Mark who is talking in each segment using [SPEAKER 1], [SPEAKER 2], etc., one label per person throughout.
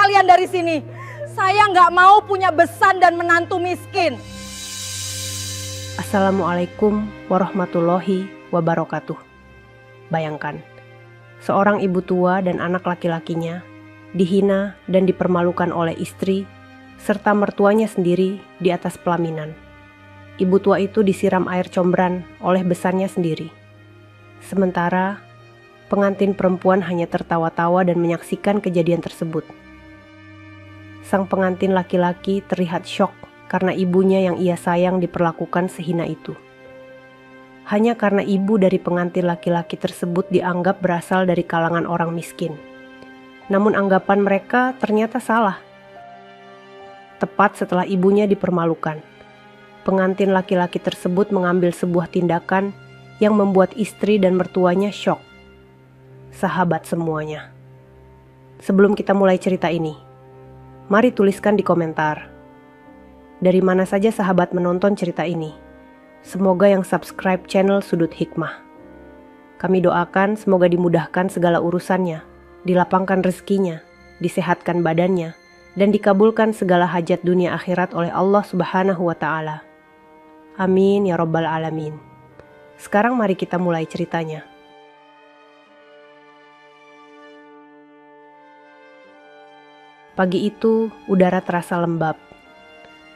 [SPEAKER 1] kalian dari sini. Saya nggak mau punya besan dan menantu miskin.
[SPEAKER 2] Assalamualaikum warahmatullahi wabarakatuh. Bayangkan, seorang ibu tua dan anak laki-lakinya dihina dan dipermalukan oleh istri serta mertuanya sendiri di atas pelaminan. Ibu tua itu disiram air combran oleh besannya sendiri. Sementara pengantin perempuan hanya tertawa-tawa dan menyaksikan kejadian tersebut. Sang pengantin laki-laki terlihat syok karena ibunya yang ia sayang diperlakukan sehina itu. Hanya karena ibu dari pengantin laki-laki tersebut dianggap berasal dari kalangan orang miskin. Namun anggapan mereka ternyata salah. Tepat setelah ibunya dipermalukan, pengantin laki-laki tersebut mengambil sebuah tindakan yang membuat istri dan mertuanya syok. Sahabat semuanya, sebelum kita mulai cerita ini, mari tuliskan di komentar, dari mana saja sahabat menonton cerita ini. Semoga yang subscribe channel Sudut Hikmah. Kami doakan semoga dimudahkan segala urusannya, dilapangkan rezekinya, disehatkan badannya, dan dikabulkan segala hajat dunia akhirat oleh Allah Subhanahu wa Ta'ala. Amin ya Rabbal Alamin. Sekarang mari kita mulai ceritanya. Pagi itu, udara terasa lembab.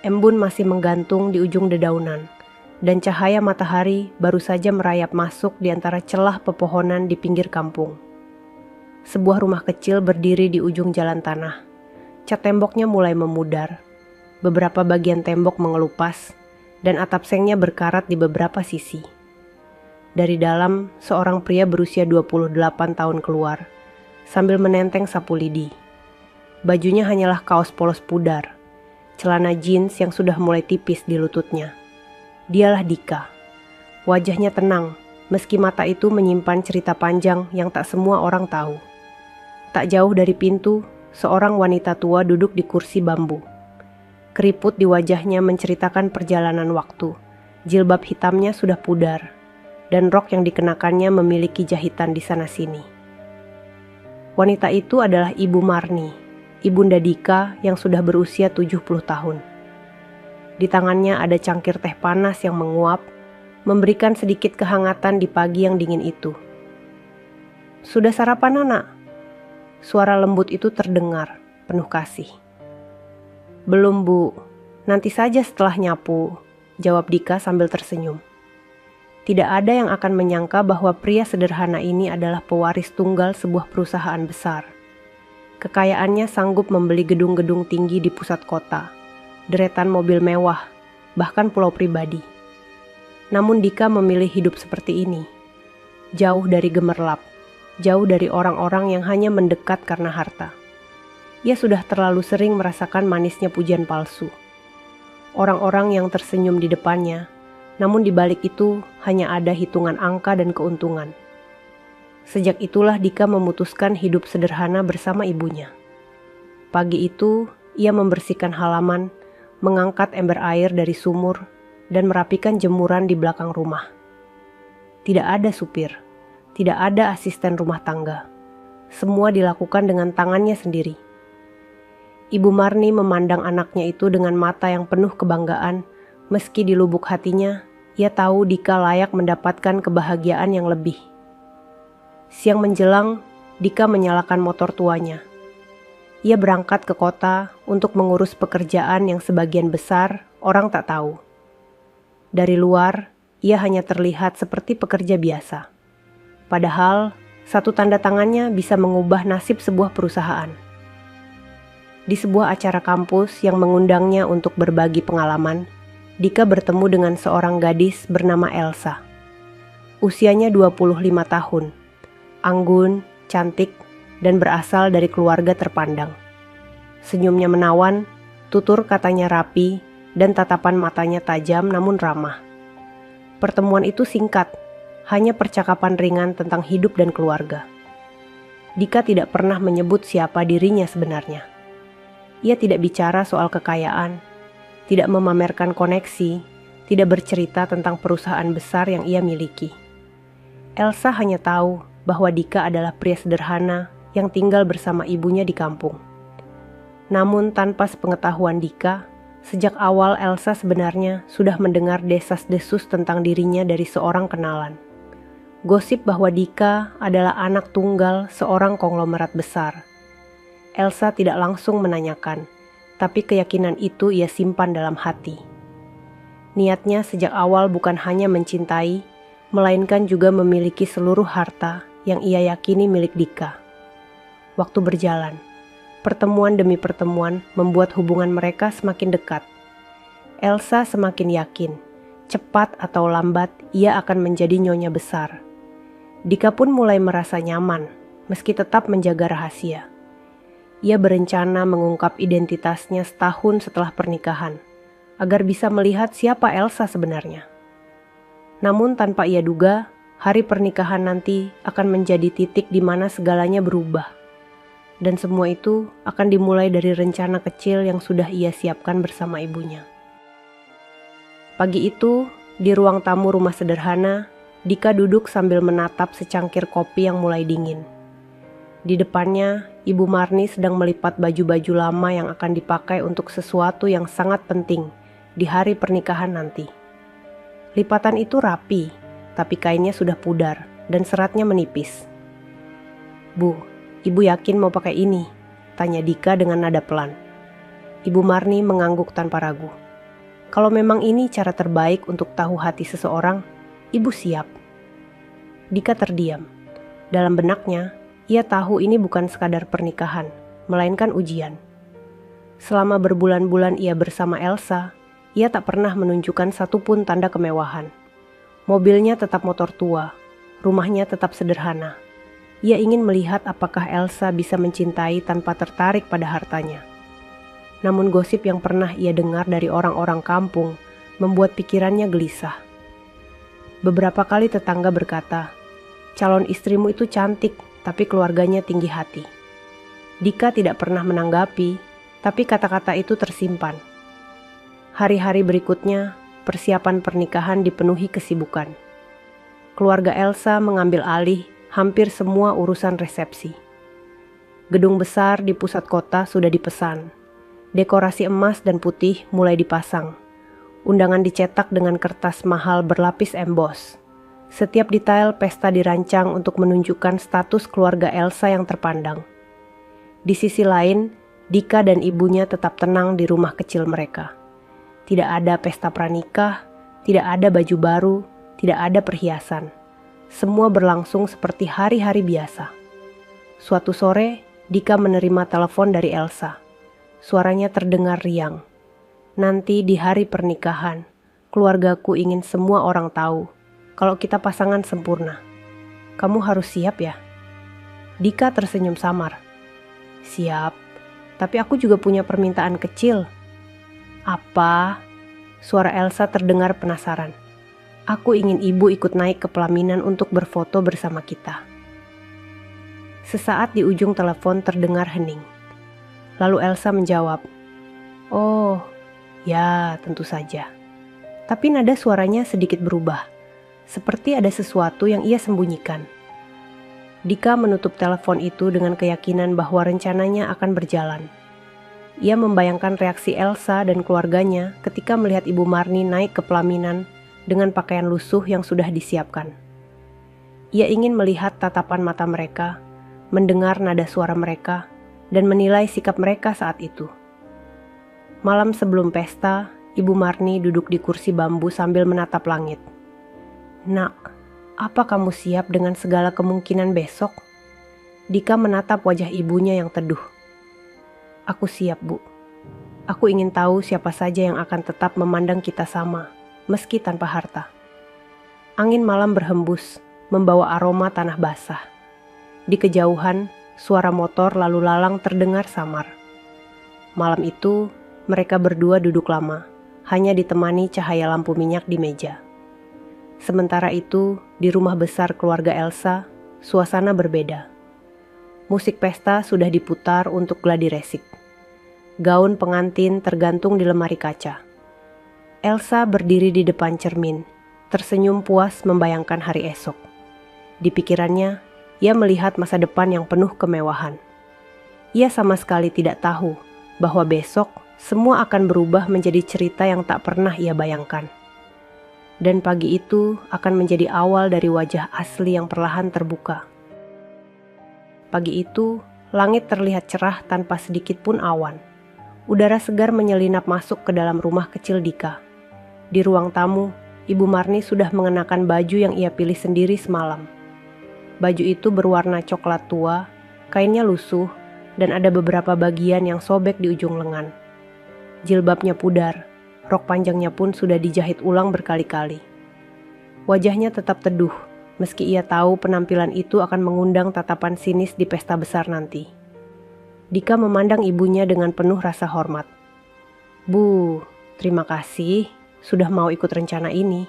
[SPEAKER 2] Embun masih menggantung di ujung dedaunan, dan cahaya matahari baru saja merayap masuk di antara celah pepohonan di pinggir kampung. Sebuah rumah kecil berdiri di ujung jalan tanah. Cat temboknya mulai memudar. Beberapa bagian tembok mengelupas, dan atap sengnya berkarat di beberapa sisi. Dari dalam, seorang pria berusia 28 tahun keluar, sambil menenteng sapu lidi. Bajunya hanyalah kaos polos pudar, celana jeans yang sudah mulai tipis di lututnya. Dialah Dika. Wajahnya tenang, meski mata itu menyimpan cerita panjang yang tak semua orang tahu. Tak jauh dari pintu, seorang wanita tua duduk di kursi bambu. Keriput di wajahnya menceritakan perjalanan waktu. Jilbab hitamnya sudah pudar, dan rok yang dikenakannya memiliki jahitan di sana-sini. Wanita itu adalah Ibu Marni, ibunda Dika yang sudah berusia 70 tahun. Di tangannya ada cangkir teh panas yang menguap, memberikan sedikit kehangatan di pagi yang dingin itu. "Sudah sarapan, Anak?" Suara lembut itu terdengar, penuh kasih. "Belum, Bu. Nanti saja setelah nyapu," jawab Dika sambil tersenyum. Tidak ada yang akan menyangka bahwa pria sederhana ini adalah pewaris tunggal sebuah perusahaan besar. Kekayaannya sanggup membeli gedung-gedung tinggi di pusat kota, deretan mobil mewah, bahkan pulau pribadi. Namun Dika memilih hidup seperti ini. Jauh dari gemerlap, jauh dari orang-orang yang hanya mendekat karena harta. Ia sudah terlalu sering merasakan manisnya pujian palsu. Orang-orang yang tersenyum di depannya, namun di balik itu hanya ada hitungan angka dan keuntungan. Sejak itulah Dika memutuskan hidup sederhana bersama ibunya. Pagi itu, ia membersihkan halaman, mengangkat ember air dari sumur, dan merapikan jemuran di belakang rumah. Tidak ada supir, tidak ada asisten rumah tangga. Semua dilakukan dengan tangannya sendiri. Ibu Marni memandang anaknya itu dengan mata yang penuh kebanggaan, meski di lubuk hatinya, ia tahu Dika layak mendapatkan kebahagiaan yang lebih. Siang menjelang, Dika menyalakan motor tuanya. Ia berangkat ke kota untuk mengurus pekerjaan yang sebagian besar orang tak tahu. Dari luar, ia hanya terlihat seperti pekerja biasa. Padahal, satu tanda tangannya bisa mengubah nasib sebuah perusahaan. Di sebuah acara kampus yang mengundangnya untuk berbagi pengalaman, Dika bertemu dengan seorang gadis bernama Elsa. Usianya 25 tahun, anggun, cantik, dan berasal dari keluarga terpandang. Senyumnya menawan, tutur katanya rapi, dan tatapan matanya tajam namun ramah. Pertemuan itu singkat, hanya percakapan ringan tentang hidup dan keluarga. Dika tidak pernah menyebut siapa dirinya sebenarnya. Ia tidak bicara soal kekayaan, tidak memamerkan koneksi, tidak bercerita tentang perusahaan besar yang ia miliki. Elsa hanya tahu bahwa Dika adalah pria sederhana yang tinggal bersama ibunya di kampung. Namun tanpa sepengetahuan Dika, sejak awal Elsa sebenarnya sudah mendengar desas-desus tentang dirinya dari seorang kenalan. Gosip bahwa Dika adalah anak tunggal seorang konglomerat besar. Elsa tidak langsung menanyakan, tapi keyakinan itu ia simpan dalam hati. Niatnya sejak awal bukan hanya mencintai, melainkan juga memiliki seluruh harta yang ia yakini milik Dika. Waktu berjalan, pertemuan demi pertemuan membuat hubungan mereka semakin dekat. Elsa semakin yakin, cepat atau lambat ia akan menjadi nyonya besar. Dika pun mulai merasa nyaman, meski tetap menjaga rahasia. Ia berencana mengungkap identitasnya setahun setelah pernikahan, agar bisa melihat siapa Elsa sebenarnya. Namun tanpa ia duga, hari pernikahan nanti akan menjadi titik di mana segalanya berubah. Dan semua itu akan dimulai dari rencana kecil yang sudah ia siapkan bersama ibunya. Pagi itu, di ruang tamu rumah sederhana, Dika duduk sambil menatap secangkir kopi yang mulai dingin. Di depannya, Ibu Marni sedang melipat baju-baju lama yang akan dipakai untuk sesuatu yang sangat penting di hari pernikahan nanti. Lipatan itu rapi, tapi kainnya sudah pudar dan seratnya menipis. "Bu, Ibu yakin mau pakai ini?" tanya Dika dengan nada pelan. Ibu Marni mengangguk tanpa ragu. Kalau memang ini cara terbaik untuk tahu hati seseorang, Ibu siap. Dika terdiam. Dalam benaknya, ia tahu ini bukan sekadar pernikahan, melainkan ujian. Selama berbulan-bulan ia bersama Elsa, ia tak pernah menunjukkan satupun tanda kemewahan. Mobilnya tetap motor tua, rumahnya tetap sederhana. Ia ingin melihat apakah Elsa bisa mencintai tanpa tertarik pada hartanya. Namun gosip yang pernah ia dengar dari orang-orang kampung membuat pikirannya gelisah. Beberapa kali tetangga berkata, "Calon istrimu itu cantik, tapi keluarganya tinggi hati." Dika tidak pernah menanggapi, tapi kata-kata itu tersimpan. Hari-hari berikutnya, persiapan pernikahan dipenuhi kesibukan. Keluarga Elsa mengambil alih hampir semua urusan resepsi. Gedung besar di pusat kota sudah dipesan. Dekorasi emas dan putih mulai dipasang. Undangan dicetak dengan kertas mahal berlapis emboss. Setiap detail pesta dirancang untuk menunjukkan status keluarga Elsa yang terpandang. Di sisi lain, Dika dan ibunya tetap tenang di rumah kecil mereka. Tidak ada pesta pranikah, tidak ada baju baru, tidak ada perhiasan. Semua berlangsung seperti hari-hari biasa. Suatu sore, Dika menerima telepon dari Elsa. Suaranya terdengar riang. "Nanti di hari pernikahan, keluargaku ingin semua orang tahu kalau kita pasangan sempurna. Kamu harus siap ya." Dika tersenyum samar. "Siap, tapi aku juga punya permintaan kecil." "Apa?" Suara Elsa terdengar penasaran. "Aku ingin ibu ikut naik ke pelaminan untuk berfoto bersama kita." Sesaat di ujung telepon terdengar hening. Lalu Elsa menjawab, "Oh, ya tentu saja." Tapi nada suaranya sedikit berubah, seperti ada sesuatu yang ia sembunyikan. Dika menutup telepon itu dengan keyakinan bahwa rencananya akan berjalan. Ia membayangkan reaksi Elsa dan keluarganya ketika melihat Ibu Marni naik ke pelaminan dengan pakaian lusuh yang sudah disiapkan. Ia ingin melihat tatapan mata mereka, mendengar nada suara mereka, dan menilai sikap mereka saat itu. Malam sebelum pesta, Ibu Marni duduk di kursi bambu sambil menatap langit. "Nak, apa kamu siap dengan segala kemungkinan besok?" Dika menatap wajah ibunya yang teduh. "Aku siap, Bu. Aku ingin tahu siapa saja yang akan tetap memandang kita sama, meski tanpa harta." Angin malam berhembus, membawa aroma tanah basah. Di kejauhan, suara motor lalu lalang terdengar samar. Malam itu, mereka berdua duduk lama, hanya ditemani cahaya lampu minyak di meja. Sementara itu, di rumah besar keluarga Elsa, suasana berbeda. Musik pesta sudah diputar untuk gladi resik. Gaun pengantin tergantung di lemari kaca. Elsa berdiri di depan cermin, tersenyum puas membayangkan hari esok. Di pikirannya, ia melihat masa depan yang penuh kemewahan. Ia sama sekali tidak tahu bahwa besok semua akan berubah menjadi cerita yang tak pernah ia bayangkan. Dan pagi itu akan menjadi awal dari wajah asli yang perlahan terbuka. Pagi itu, langit terlihat cerah tanpa sedikit pun awan. Udara segar menyelinap masuk ke dalam rumah kecil Dika. Di ruang tamu, Ibu Marni sudah mengenakan baju yang ia pilih sendiri semalam. Baju itu berwarna coklat tua, kainnya lusuh, dan ada beberapa bagian yang sobek di ujung lengan. Jilbabnya pudar, rok panjangnya pun sudah dijahit ulang berkali-kali. Wajahnya tetap teduh, meski ia tahu penampilan itu akan mengundang tatapan sinis di pesta besar nanti. Dika memandang ibunya dengan penuh rasa hormat. "Bu, terima kasih sudah mau ikut rencana ini."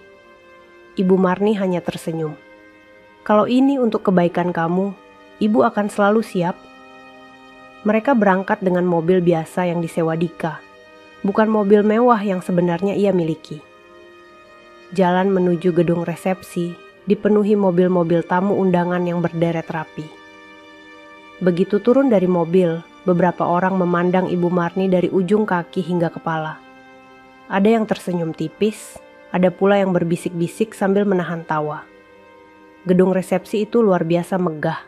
[SPEAKER 2] Ibu Marni hanya tersenyum. "Kalau ini untuk kebaikan kamu, ibu akan selalu siap." Mereka berangkat dengan mobil biasa yang disewa Dika, bukan mobil mewah yang sebenarnya ia miliki. Jalan menuju gedung resepsi dipenuhi mobil-mobil tamu undangan yang berderet rapi. Begitu turun dari mobil, beberapa orang memandang Ibu Marni dari ujung kaki hingga kepala. Ada yang tersenyum tipis, ada pula yang berbisik-bisik sambil menahan tawa. Gedung resepsi itu luar biasa megah.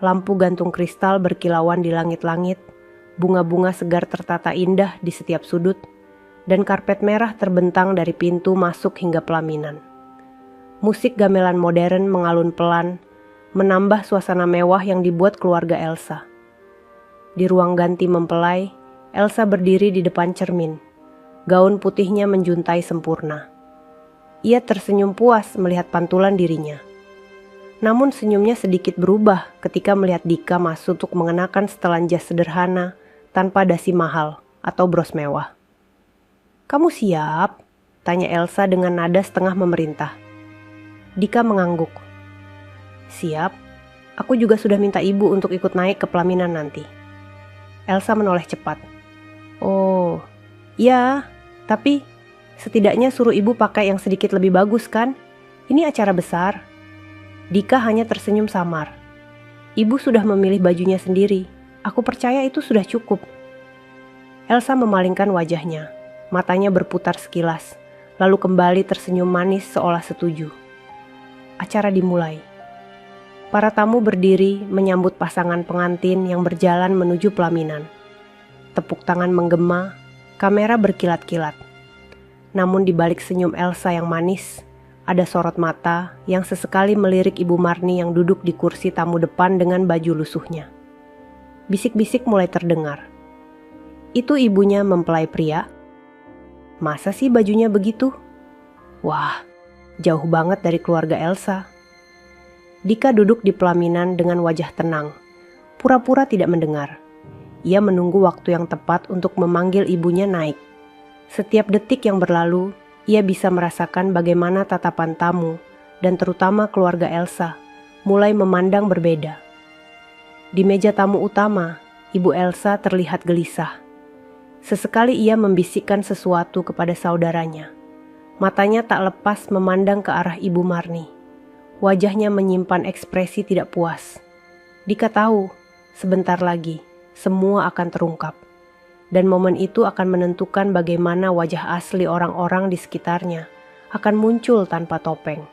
[SPEAKER 2] Lampu gantung kristal berkilauan di langit-langit, bunga-bunga segar tertata indah di setiap sudut, dan karpet merah terbentang dari pintu masuk hingga pelaminan. Musik gamelan modern mengalun pelan, menambah suasana mewah yang dibuat keluarga Elsa. Di ruang ganti mempelai, Elsa berdiri di depan cermin. Gaun putihnya menjuntai sempurna. Ia tersenyum puas melihat pantulan dirinya. Namun senyumnya sedikit berubah ketika melihat Dika masuk untuk mengenakan setelan jas sederhana tanpa dasi mahal atau bros mewah. "Kamu siap?" tanya Elsa dengan nada setengah memerintah. Dika mengangguk. "Siap, aku juga sudah minta ibu untuk ikut naik ke pelaminan nanti." Elsa menoleh cepat. "Oh, ya, tapi setidaknya suruh ibu pakai yang sedikit lebih bagus kan? Ini acara besar." Dika hanya tersenyum samar. "Ibu sudah memilih bajunya sendiri. Aku percaya itu sudah cukup." Elsa memalingkan wajahnya. Matanya berputar sekilas, lalu kembali tersenyum manis seolah setuju. Acara dimulai. Para tamu berdiri menyambut pasangan pengantin yang berjalan menuju pelaminan. Tepuk tangan menggema, kamera berkilat-kilat. Namun di balik senyum Elsa yang manis, ada sorot mata yang sesekali melirik Ibu Marni yang duduk di kursi tamu depan dengan baju lusuhnya. Bisik-bisik mulai terdengar. "Itu ibunya mempelai pria? Masa sih bajunya begitu? Wah, jauh banget dari keluarga Elsa." Dika duduk di pelaminan dengan wajah tenang, pura-pura tidak mendengar. Ia menunggu waktu yang tepat untuk memanggil ibunya naik. Setiap detik yang berlalu, ia bisa merasakan bagaimana tatapan tamu, dan terutama keluarga Elsa, mulai memandang berbeda. Di meja tamu utama, Ibu Elsa terlihat gelisah. Sesekali ia membisikkan sesuatu kepada saudaranya. Matanya tak lepas memandang ke arah Ibu Marni. Wajahnya menyimpan ekspresi tidak puas. Dika tahu, sebentar lagi, semua akan terungkap. Dan momen itu akan menentukan bagaimana wajah asli orang-orang di sekitarnya akan muncul tanpa topeng.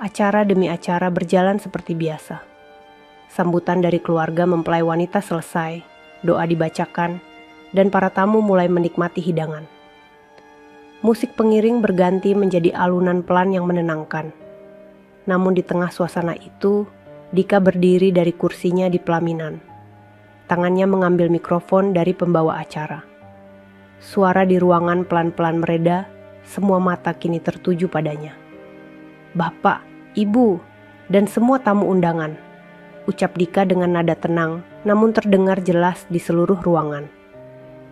[SPEAKER 2] Acara demi acara berjalan seperti biasa. Sambutan dari keluarga mempelai wanita selesai, doa dibacakan, dan para tamu mulai menikmati hidangan. Musik pengiring berganti menjadi alunan pelan yang menenangkan. Namun di tengah suasana itu, Dika berdiri dari kursinya di pelaminan. Tangannya mengambil mikrofon dari pembawa acara. Suara di ruangan pelan-pelan mereda, semua mata kini tertuju padanya. "Bapak, Ibu, dan semua tamu undangan," ucap Dika dengan nada tenang, namun terdengar jelas di seluruh ruangan.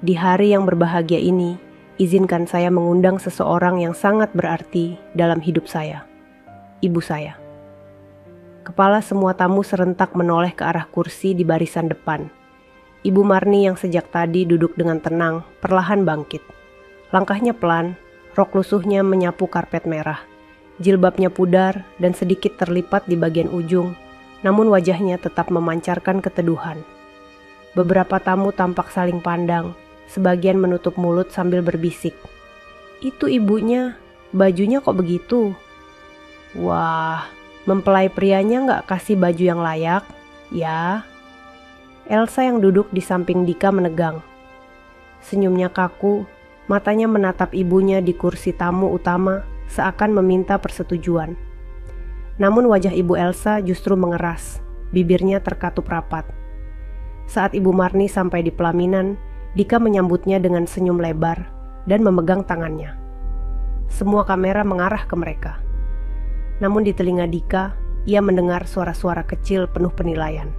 [SPEAKER 2] "Di hari yang berbahagia ini, izinkan saya mengundang seseorang yang sangat berarti dalam hidup saya. Ibu saya." Kepala semua tamu serentak menoleh ke arah kursi di barisan depan. Ibu Marni yang sejak tadi duduk dengan tenang, perlahan bangkit. Langkahnya pelan, rok lusuhnya menyapu karpet merah. Jilbabnya pudar dan sedikit terlipat di bagian ujung, namun wajahnya tetap memancarkan keteduhan. Beberapa tamu tampak saling pandang, sebagian menutup mulut sambil berbisik. Itu ibunya, bajunya kok begitu? Wah, mempelai prianya nggak kasih baju yang layak, ya? Elsa yang duduk di samping Dika menegang. Senyumnya kaku, matanya menatap ibunya di kursi tamu utama seakan meminta persetujuan. Namun wajah ibu Elsa justru mengeras, bibirnya terkatup rapat. Saat Ibu Marni sampai di pelaminan, Dika menyambutnya dengan senyum lebar dan memegang tangannya. Semua kamera mengarah ke mereka. Namun di telinga Dika, ia mendengar suara-suara kecil penuh penilaian.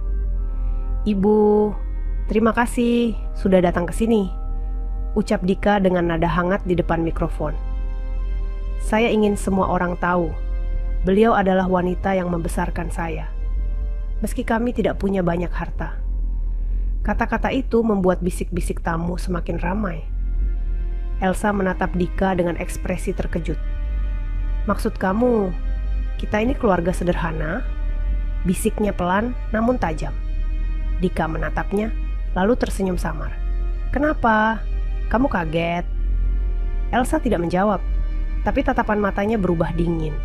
[SPEAKER 2] "Ibu, terima kasih sudah datang ke sini," ucap Dika dengan nada hangat di depan mikrofon. "Saya ingin semua orang tahu, beliau adalah wanita yang membesarkan saya. Meski kami tidak punya banyak harta." Kata-kata itu membuat bisik-bisik tamu semakin ramai. Elsa menatap Dika dengan ekspresi terkejut. "Maksud kamu, kita ini keluarga sederhana?" Bisiknya pelan namun tajam. Dika menatapnya, lalu tersenyum samar. "Kenapa? Kamu kaget?" Elsa tidak menjawab, tapi tatapan matanya berubah dingin.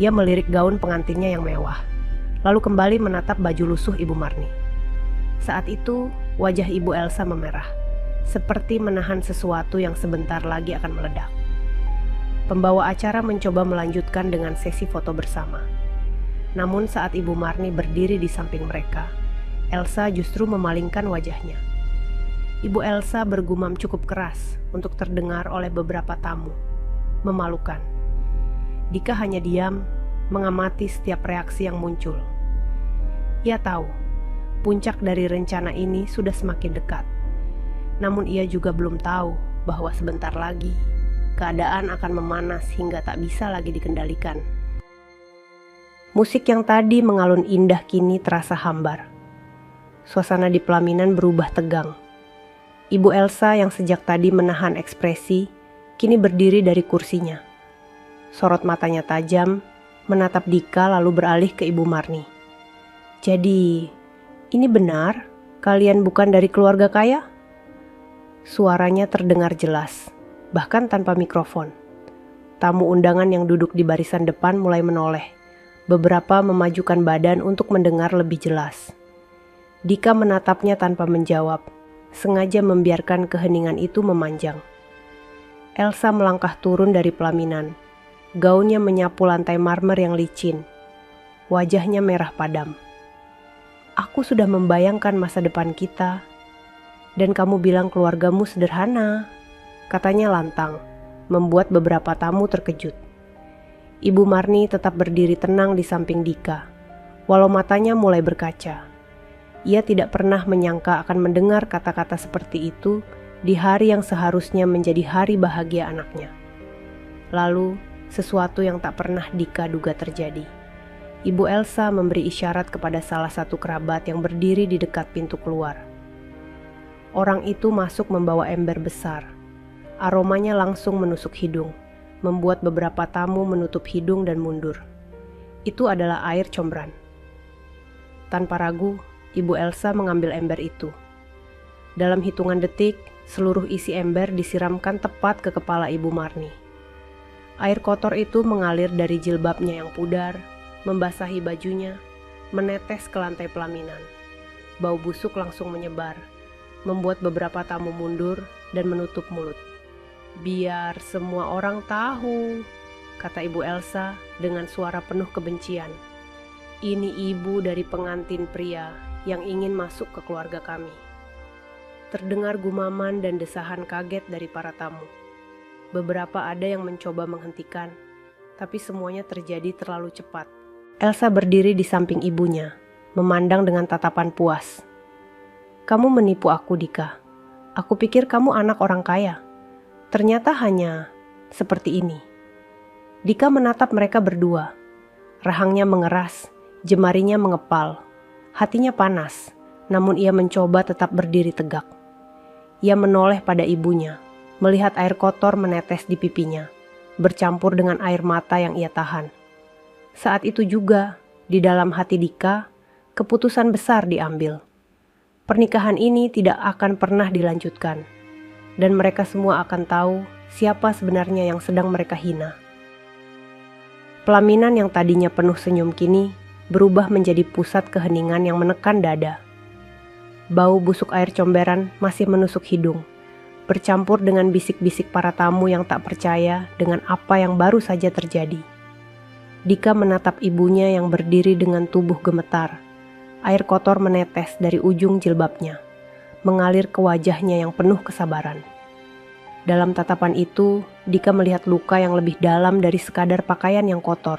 [SPEAKER 2] Ia melirik gaun pengantinnya yang mewah, lalu kembali menatap baju lusuh Ibu Marni. Saat itu, wajah Ibu Elsa memerah, seperti menahan sesuatu yang sebentar lagi akan meledak. Pembawa acara mencoba melanjutkan dengan sesi foto bersama. Namun saat Ibu Marni berdiri di samping mereka, Elsa justru memalingkan wajahnya. Ibu Elsa bergumam cukup keras untuk terdengar oleh beberapa tamu. Memalukan. Dika hanya diam, mengamati setiap reaksi yang muncul. Ia tahu puncak dari rencana ini sudah semakin dekat. Namun ia juga belum tahu bahwa sebentar lagi keadaan akan memanas hingga tak bisa lagi dikendalikan. Musik yang tadi mengalun indah kini terasa hambar. Suasana di pelaminan berubah tegang. Ibu Elsa yang sejak tadi menahan ekspresi, kini berdiri dari kursinya. Sorot matanya tajam, menatap Dika lalu beralih ke Ibu Marni. "Jadi, ini benar? Kalian bukan dari keluarga kaya?" Suaranya terdengar jelas, bahkan tanpa mikrofon. Tamu undangan yang duduk di barisan depan mulai menoleh. Beberapa memajukan badan untuk mendengar lebih jelas. Dika menatapnya tanpa menjawab, sengaja membiarkan keheningan itu memanjang. Elsa melangkah turun dari pelaminan. Gaunnya menyapu lantai marmer yang licin. Wajahnya merah padam. "Aku sudah membayangkan masa depan kita. Dan kamu bilang keluargamu sederhana," katanya lantang, membuat beberapa tamu terkejut. Ibu Marni tetap berdiri tenang di samping Dika, walau matanya mulai berkaca. Ia tidak pernah menyangka akan mendengar kata-kata seperti itu di hari yang seharusnya menjadi hari bahagia anaknya. Lalu, sesuatu yang tak pernah Dika duga terjadi. Ibu Elsa memberi isyarat kepada salah satu kerabat yang berdiri di dekat pintu keluar. Orang itu masuk membawa ember besar. Aromanya langsung menusuk hidung, membuat beberapa tamu menutup hidung dan mundur. Itu adalah air combran. Tanpa ragu, Ibu Elsa mengambil ember itu. Dalam hitungan detik, seluruh isi ember disiramkan tepat ke kepala Ibu Marni. Air kotor itu mengalir dari jilbabnya yang pudar, membasahi bajunya, menetes ke lantai pelaminan. Bau busuk langsung menyebar, membuat beberapa tamu mundur dan menutup mulut. "Biar semua orang tahu," kata Ibu Elsa dengan suara penuh kebencian. "Ini ibu dari pengantin pria yang ingin masuk ke keluarga kami." Terdengar gumaman dan desahan kaget dari para tamu. Beberapa ada yang mencoba menghentikan, tapi semuanya terjadi terlalu cepat. Elsa berdiri di samping ibunya, memandang dengan tatapan puas. "Kamu menipu aku, Dika. Aku pikir kamu anak orang kaya. Ternyata hanya seperti ini." Dika menatap mereka berdua. Rahangnya mengeras, jemarinya mengepal. Hatinya panas, namun ia mencoba tetap berdiri tegak. Ia menoleh pada ibunya, melihat air kotor menetes di pipinya, bercampur dengan air mata yang ia tahan. Saat itu juga, di dalam hati Dika, keputusan besar diambil. Pernikahan ini tidak akan pernah dilanjutkan, dan mereka semua akan tahu siapa sebenarnya yang sedang mereka hina. Pelaminan yang tadinya penuh senyum kini berubah menjadi pusat keheningan yang menekan dada. Bau busuk air comberan masih menusuk hidung, bercampur dengan bisik-bisik para tamu yang tak percaya dengan apa yang baru saja terjadi. Dika menatap ibunya yang berdiri dengan tubuh gemetar. Air kotor menetes dari ujung jilbabnya, mengalir ke wajahnya yang penuh kesabaran. Dalam tatapan itu, Dika melihat luka yang lebih dalam dari sekadar pakaian yang kotor.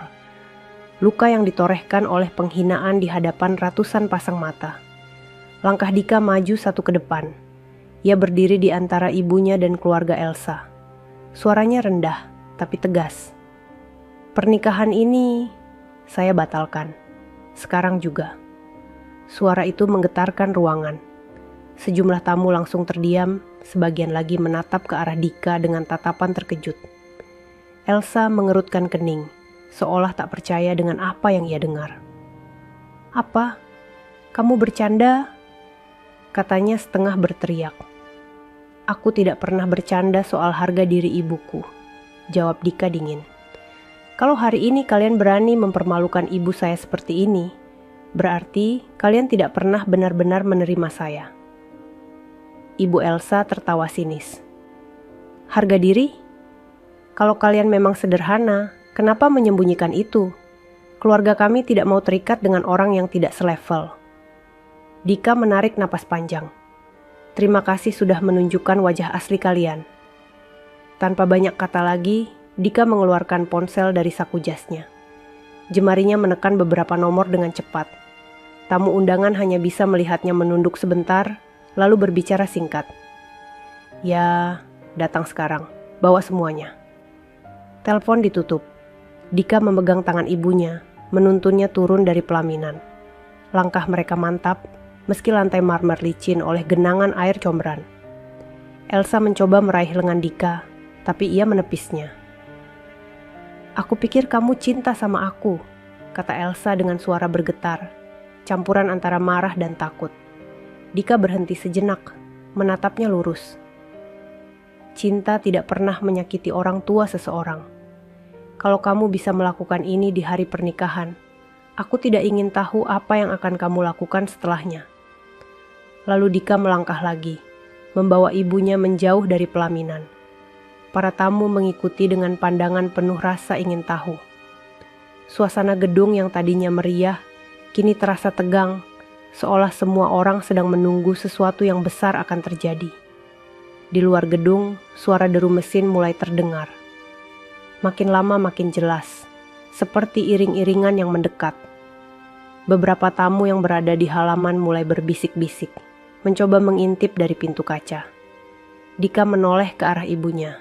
[SPEAKER 2] Luka yang ditorehkan oleh penghinaan di hadapan ratusan pasang mata. Langkah Dika maju satu ke depan. Ia berdiri di antara ibunya dan keluarga Elsa. Suaranya rendah, tapi tegas. Pernikahan ini saya batalkan. Sekarang juga. Suara itu menggetarkan ruangan. Sejumlah tamu langsung terdiam, sebagian lagi menatap ke arah Dika dengan tatapan terkejut. Elsa mengerutkan kening, seolah tak percaya dengan apa yang ia dengar. "Apa? Kamu bercanda?" katanya setengah berteriak. "Aku tidak pernah bercanda soal harga diri ibuku," jawab Dika dingin. "Kalau hari ini kalian berani mempermalukan ibu saya seperti ini, berarti kalian tidak pernah benar-benar menerima saya." Ibu Elsa tertawa sinis. "Harga diri? Kalau kalian memang sederhana, kenapa menyembunyikan itu? Keluarga kami tidak mau terikat dengan orang yang tidak selevel." Dika menarik napas panjang. "Terima kasih sudah menunjukkan wajah asli kalian." Tanpa banyak kata lagi, Dika mengeluarkan ponsel dari saku jasnya. Jemarinya menekan beberapa nomor dengan cepat. Tamu undangan hanya bisa melihatnya menunduk sebentar, lalu berbicara singkat. "Ya, datang sekarang. Bawa semuanya." Telepon ditutup. Dika memegang tangan ibunya, menuntunnya turun dari pelaminan. Langkah mereka mantap, meski lantai marmer licin oleh genangan air comberan. Elsa mencoba meraih lengan Dika, tapi ia menepisnya. "Aku pikir kamu cinta sama aku," kata Elsa dengan suara bergetar, campuran antara marah dan takut. Dika berhenti sejenak, menatapnya lurus. "Cinta tidak pernah menyakiti orang tua seseorang. Kalau kamu bisa melakukan ini di hari pernikahan, aku tidak ingin tahu apa yang akan kamu lakukan setelahnya." Lalu Dika melangkah lagi, membawa ibunya menjauh dari pelaminan. Para tamu mengikuti dengan pandangan penuh rasa ingin tahu. Suasana gedung yang tadinya meriah kini terasa tegang, seolah semua orang sedang menunggu sesuatu yang besar akan terjadi. Di luar gedung, suara deru mesin mulai terdengar. Makin lama makin jelas, seperti iring-iringan yang mendekat. Beberapa tamu yang berada di halaman mulai berbisik-bisik, mencoba mengintip dari pintu kaca. Dika menoleh ke arah ibunya.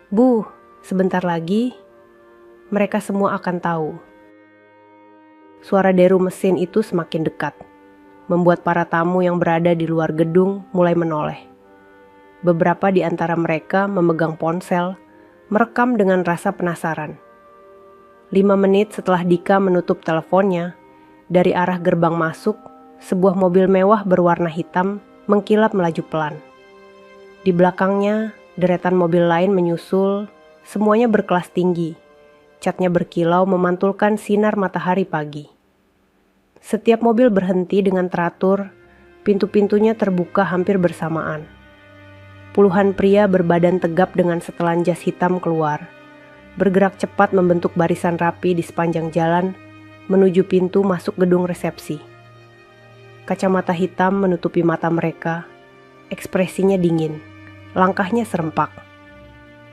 [SPEAKER 2] "Bu, sebentar lagi, mereka semua akan tahu." Suara deru mesin itu semakin dekat, membuat para tamu yang berada di luar gedung mulai menoleh. Beberapa di antara mereka memegang ponsel, merekam dengan rasa penasaran. 5 menit setelah Dika menutup teleponnya, dari arah gerbang masuk, sebuah mobil mewah berwarna hitam mengkilap melaju pelan. Di belakangnya, deretan mobil lain menyusul, semuanya berkelas tinggi. Catnya berkilau memantulkan sinar matahari pagi. Setiap mobil berhenti dengan teratur, pintu-pintunya terbuka hampir bersamaan. Puluhan pria berbadan tegap dengan setelan jas hitam keluar, bergerak cepat membentuk barisan rapi di sepanjang jalan, menuju pintu masuk gedung resepsi. Kacamata hitam menutupi mata mereka, ekspresinya dingin, langkahnya serempak.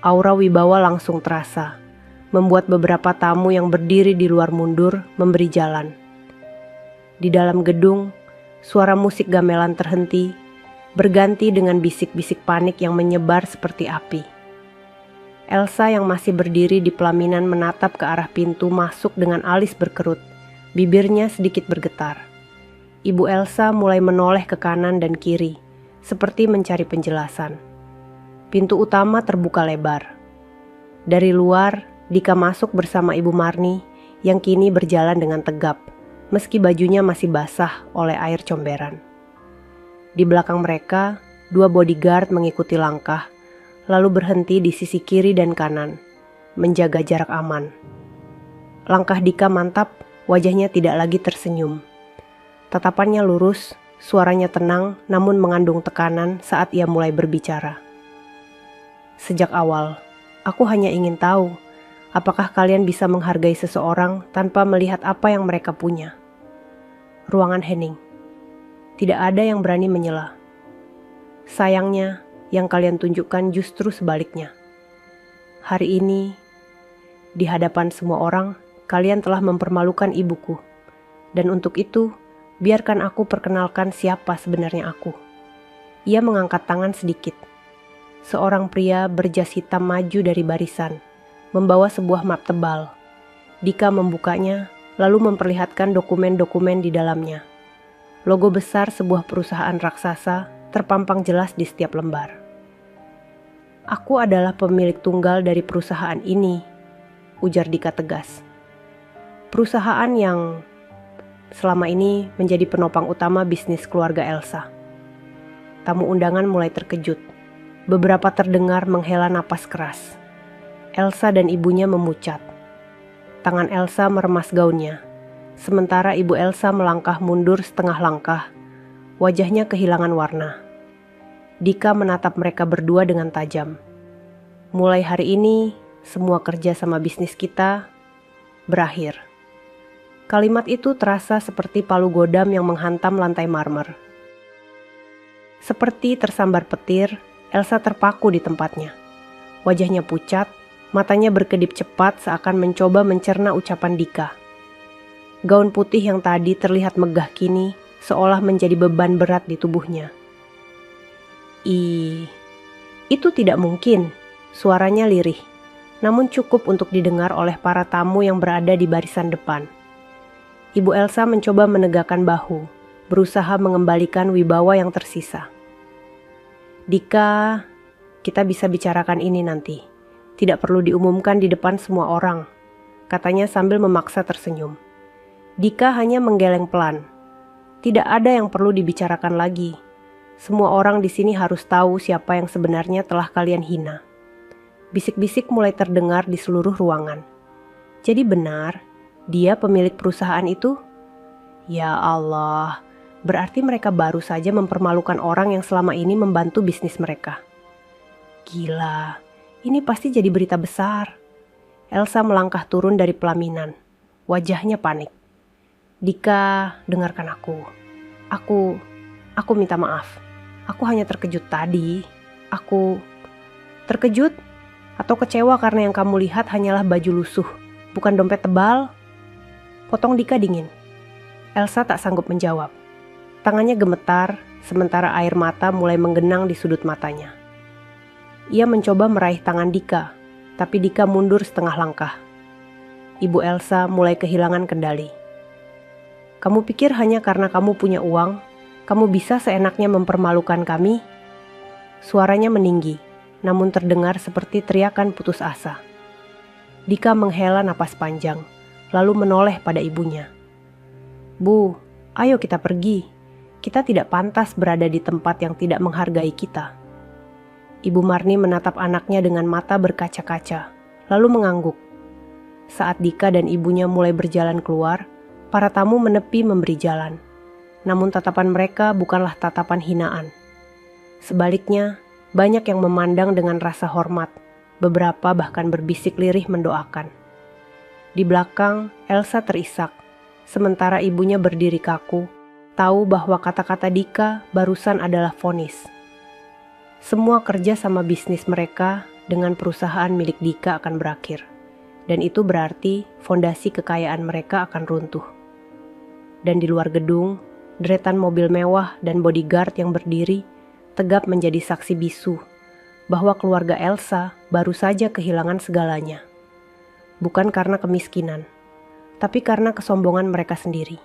[SPEAKER 2] Aura wibawa langsung terasa, membuat beberapa tamu yang berdiri di luar mundur memberi jalan. Di dalam gedung, suara musik gamelan terhenti, berganti dengan bisik-bisik panik yang menyebar seperti api. Elsa yang masih berdiri di pelaminan menatap ke arah pintu masuk dengan alis berkerut, bibirnya sedikit bergetar. Ibu Elsa mulai menoleh ke kanan dan kiri, seperti mencari penjelasan. Pintu utama terbuka lebar. Dari luar, Dika masuk bersama Ibu Marni yang kini berjalan dengan tegap, meski bajunya masih basah oleh air comberan. Di belakang mereka, 2 bodyguard mengikuti langkah, lalu berhenti di sisi kiri dan kanan, menjaga jarak aman. Langkah Dika mantap, wajahnya tidak lagi tersenyum. Tatapannya lurus, suaranya tenang namun mengandung tekanan saat ia mulai berbicara. Sejak awal, aku hanya ingin tahu, apakah kalian bisa menghargai seseorang tanpa melihat apa yang mereka punya? Ruangan hening. Tidak ada yang berani menyela. Sayangnya, yang kalian tunjukkan justru sebaliknya. Hari ini, di hadapan semua orang, kalian telah mempermalukan ibuku. Dan untuk itu, biarkan aku perkenalkan siapa sebenarnya aku. Ia mengangkat tangan sedikit. Seorang pria berjas hitam maju dari barisan, membawa sebuah map tebal. Dika membukanya, lalu memperlihatkan dokumen-dokumen di dalamnya. Logo besar sebuah perusahaan raksasa terpampang jelas di setiap lembar. Aku adalah pemilik tunggal dari perusahaan ini, ujar Dika tegas. Perusahaan yang selama ini menjadi penopang utama bisnis keluarga Elsa. Tamu undangan mulai terkejut. Beberapa terdengar menghela napas keras. Elsa dan ibunya memucat. Tangan Elsa meremas gaunnya. Sementara ibu Elsa melangkah mundur setengah langkah, wajahnya kehilangan warna. Dika menatap mereka berdua dengan tajam. Mulai hari ini, semua kerja sama bisnis kita berakhir. Kalimat itu terasa seperti palu godam yang menghantam lantai marmer. Seperti tersambar petir, Elsa terpaku di tempatnya. Wajahnya pucat, matanya berkedip cepat seakan mencoba mencerna ucapan Dika. Gaun putih yang tadi terlihat megah kini seolah menjadi beban berat di tubuhnya. Itu tidak mungkin, suaranya lirih, namun cukup untuk didengar oleh para tamu yang berada di barisan depan. Ibu Elsa mencoba menegakkan bahu, berusaha mengembalikan wibawa yang tersisa. Dika, kita bisa bicarakan ini nanti. Tidak perlu diumumkan di depan semua orang, katanya sambil memaksa tersenyum. Dika hanya menggeleng pelan. Tidak ada yang perlu dibicarakan lagi. Semua orang di sini harus tahu siapa yang sebenarnya telah kalian hina. Bisik-bisik mulai terdengar di seluruh ruangan. Jadi benar, dia pemilik perusahaan itu? Ya Allah, berarti mereka baru saja mempermalukan orang yang selama ini membantu bisnis mereka. Gila, ini pasti jadi berita besar. Elsa melangkah turun dari pelaminan. Wajahnya panik. Dika, dengarkan aku. Aku minta maaf. Aku hanya terkejut tadi. Aku terkejut atau kecewa karena yang kamu lihat hanyalah baju lusuh, bukan dompet tebal? Potong Dika dingin. Elsa tak sanggup menjawab. Tangannya gemetar, sementara air mata mulai menggenang di sudut matanya. Ia mencoba meraih tangan Dika, tapi Dika mundur setengah langkah. Ibu Elsa mulai kehilangan kendali. Kamu pikir hanya karena kamu punya uang, kamu bisa seenaknya mempermalukan kami? Suaranya meninggi, namun terdengar seperti teriakan putus asa. Dika menghela napas panjang, lalu menoleh pada ibunya. Bu, ayo kita pergi. Kita tidak pantas berada di tempat yang tidak menghargai kita. Ibu Marni menatap anaknya dengan mata berkaca-kaca, lalu mengangguk. Saat Dika dan ibunya mulai berjalan keluar, para tamu menepi memberi jalan. Namun tatapan mereka bukanlah tatapan hinaan. Sebaliknya, banyak yang memandang dengan rasa hormat. Beberapa bahkan berbisik lirih mendoakan. Di belakang, Elsa terisak. Sementara ibunya berdiri kaku, tahu bahwa kata-kata Dika barusan adalah vonis. Semua kerja sama bisnis mereka dengan perusahaan milik Dika akan berakhir. Dan itu berarti fondasi kekayaan mereka akan runtuh. Dan di luar gedung, deretan mobil mewah dan bodyguard yang berdiri tegap menjadi saksi bisu bahwa keluarga Elsa baru saja kehilangan segalanya. Bukan karena kemiskinan, tapi karena kesombongan mereka sendiri.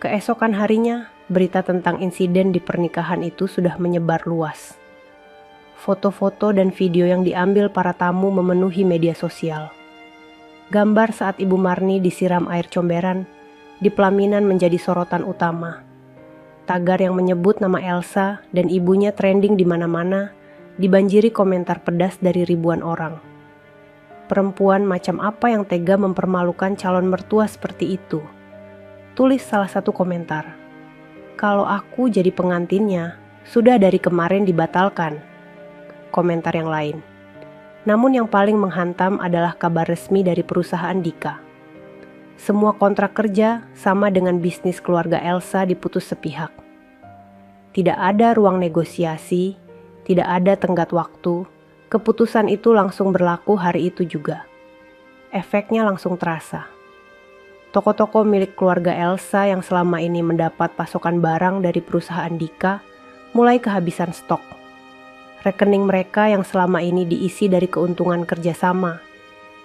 [SPEAKER 2] Keesokan harinya, berita tentang insiden di pernikahan itu sudah menyebar luas. Foto-foto dan video yang diambil para tamu memenuhi media sosial. Gambar saat Ibu Marni disiram air comberan di pelaminan menjadi sorotan utama. Tagar yang menyebut nama Elsa dan ibunya trending di mana-mana, dibanjiri komentar pedas dari ribuan orang. Perempuan macam apa yang tega mempermalukan calon mertua seperti itu? Tulis salah satu komentar. Kalau aku jadi pengantinnya, sudah dari kemarin dibatalkan. Komentar yang lain. Namun yang paling menghantam adalah kabar resmi dari perusahaan Dika. Semua kontrak kerja sama dengan bisnis keluarga Elsa diputus sepihak. Tidak ada ruang negosiasi, tidak ada tenggat waktu. Keputusan itu langsung berlaku hari itu juga. Efeknya langsung terasa. Toko-toko milik keluarga Elsa yang selama ini mendapat pasokan barang dari perusahaan Dika mulai kehabisan stok. Rekening mereka yang selama ini diisi dari keuntungan kerjasama,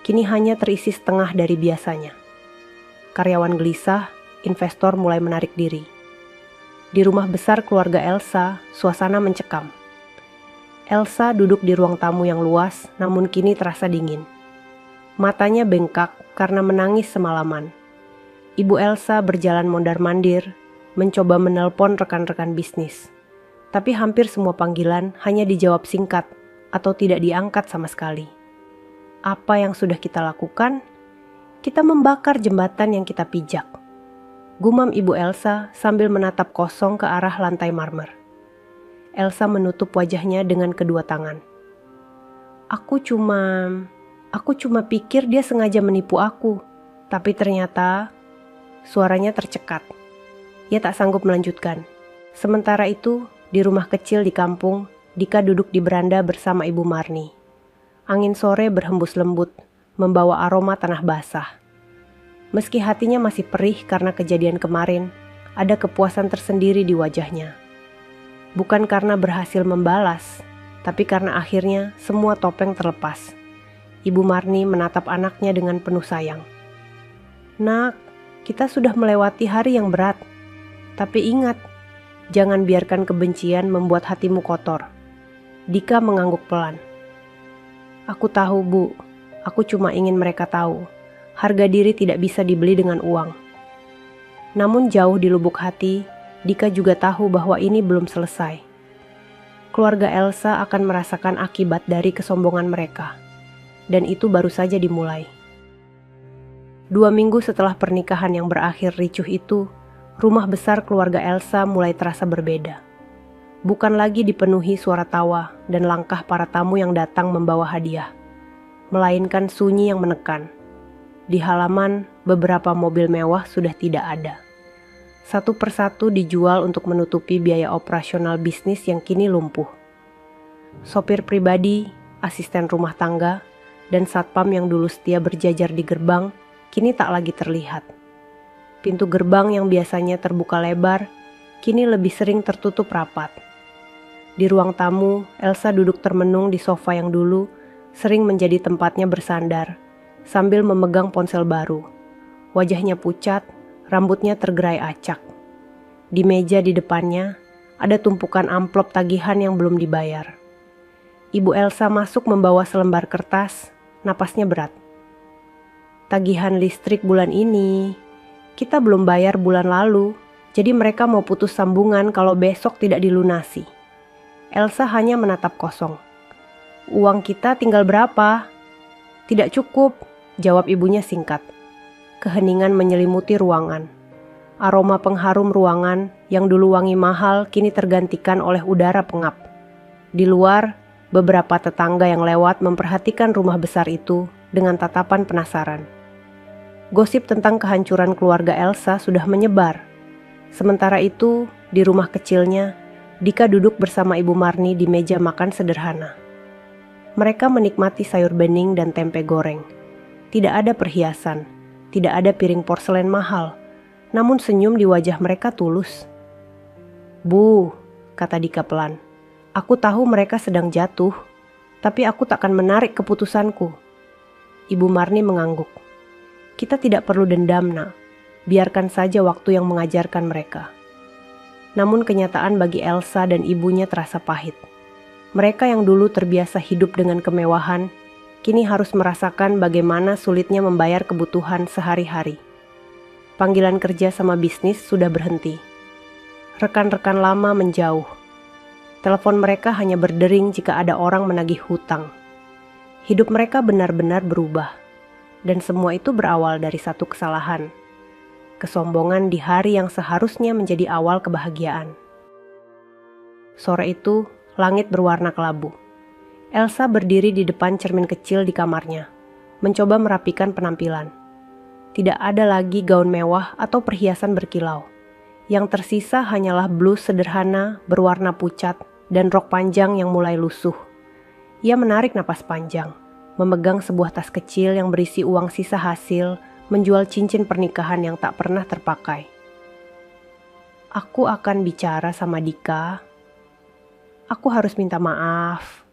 [SPEAKER 2] kini hanya terisi setengah dari biasanya. Karyawan gelisah, investor mulai menarik diri. Di rumah besar keluarga Elsa, suasana mencekam. Elsa duduk di ruang tamu yang luas, namun kini terasa dingin. Matanya bengkak karena menangis semalaman. Ibu Elsa berjalan mondar-mandir, mencoba menelpon rekan-rekan bisnis. Tapi hampir semua panggilan hanya dijawab singkat atau tidak diangkat sama sekali. Apa yang sudah kita lakukan? Kita membakar jembatan yang kita pijak. Gumam Ibu Elsa sambil menatap kosong ke arah lantai marmer. Elsa menutup wajahnya dengan kedua tangan. Aku cuma pikir dia sengaja menipu aku. Tapi ternyata suaranya tercekat. Ia tak sanggup melanjutkan. Sementara itu, di rumah kecil di kampung, Dika duduk di beranda bersama Ibu Marni. Angin sore berhembus lembut, membawa aroma tanah basah. Meski hatinya masih perih karena kejadian kemarin, ada kepuasan tersendiri di wajahnya. Bukan karena berhasil membalas, tapi karena akhirnya semua topeng terlepas. Ibu Marni menatap anaknya dengan penuh sayang. Nak, kita sudah melewati hari yang berat. Tapi ingat, jangan biarkan kebencian membuat hatimu kotor. Dika mengangguk pelan. Aku tahu, Bu. Aku cuma ingin mereka tahu. Harga diri tidak bisa dibeli dengan uang. Namun jauh di lubuk hati, Dika juga tahu bahwa ini belum selesai. Keluarga Elsa akan merasakan akibat dari kesombongan mereka. Dan itu baru saja dimulai. 2 minggu setelah pernikahan yang berakhir ricuh itu, rumah besar keluarga Elsa mulai terasa berbeda. Bukan lagi dipenuhi suara tawa dan langkah para tamu yang datang membawa hadiah, melainkan sunyi yang menekan. Di halaman, beberapa mobil mewah sudah tidak ada. Satu persatu dijual untuk menutupi biaya operasional bisnis yang kini lumpuh. Sopir pribadi, asisten rumah tangga, dan satpam yang dulu setia berjajar di gerbang, kini tak lagi terlihat. Pintu gerbang yang biasanya terbuka lebar, kini lebih sering tertutup rapat. Di ruang tamu, Elsa duduk termenung di sofa yang dulu sering menjadi tempatnya bersandar, sambil memegang ponsel baru. Wajahnya pucat, rambutnya tergerai acak. Di meja di depannya, ada tumpukan amplop tagihan yang belum dibayar. Ibu Elsa masuk membawa selembar kertas, napasnya berat. Tagihan listrik bulan ini, kita belum bayar bulan lalu, jadi mereka mau putus sambungan kalau besok tidak dilunasi. Elsa hanya menatap kosong. Uang kita tinggal berapa? Tidak cukup, jawab ibunya singkat. Keheningan menyelimuti ruangan. Aroma pengharum ruangan yang dulu wangi mahal kini tergantikan oleh udara pengap. Di luar, beberapa tetangga yang lewat memperhatikan rumah besar itu dengan tatapan penasaran. Gosip tentang kehancuran keluarga Elsa sudah menyebar. Sementara itu, di rumah kecilnya, Dika duduk bersama Ibu Marni di meja makan sederhana. Mereka menikmati sayur bening dan tempe goreng. Tidak ada perhiasan, tidak ada piring porselen mahal, namun senyum di wajah mereka tulus. Bu, kata Dika pelan, aku tahu mereka sedang jatuh, tapi aku takkan menarik keputusanku. Ibu Marni mengangguk. Kita tidak perlu dendam, nak. Biarkan saja waktu yang mengajarkan mereka. Namun kenyataan bagi Elsa dan ibunya terasa pahit. Mereka yang dulu terbiasa hidup dengan kemewahan, kini harus merasakan bagaimana sulitnya membayar kebutuhan sehari-hari. Panggilan kerja sama bisnis sudah berhenti. Rekan-rekan lama menjauh. Telepon mereka hanya berdering jika ada orang menagih hutang. Hidup mereka benar-benar berubah. Dan semua itu berawal dari satu kesalahan. Kesombongan di hari yang seharusnya menjadi awal kebahagiaan. Sore itu, langit berwarna kelabu. Elsa berdiri di depan cermin kecil di kamarnya, mencoba merapikan penampilan. Tidak ada lagi gaun mewah atau perhiasan berkilau. Yang tersisa hanyalah blus sederhana berwarna pucat dan rok panjang yang mulai lusuh. Ia menarik napas panjang, memegang sebuah tas kecil yang berisi uang sisa hasil menjual cincin pernikahan yang tak pernah terpakai. Aku akan bicara sama Dika. Aku harus minta maaf,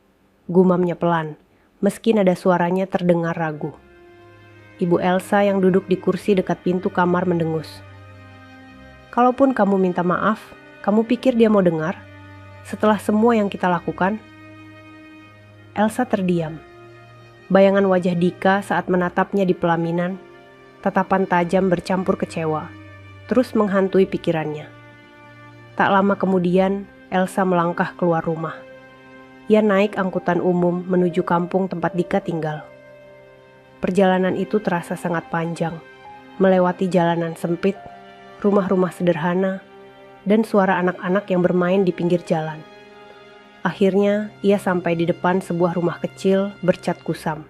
[SPEAKER 2] gumamnya pelan, meski nada suaranya terdengar ragu. Ibu Elsa yang duduk di kursi dekat pintu kamar mendengus. Kalaupun kamu minta maaf, kamu pikir dia mau dengar? Setelah semua yang kita lakukan? Elsa terdiam. Bayangan wajah Dika saat menatapnya di pelaminan, tatapan tajam bercampur kecewa, terus menghantui pikirannya. Tak lama kemudian, Elsa melangkah keluar rumah. Ia naik angkutan umum menuju kampung tempat Dika tinggal. Perjalanan itu terasa sangat panjang, melewati jalanan sempit, rumah-rumah sederhana, dan suara anak-anak yang bermain di pinggir jalan. Akhirnya, ia sampai di depan sebuah rumah kecil bercat kusam.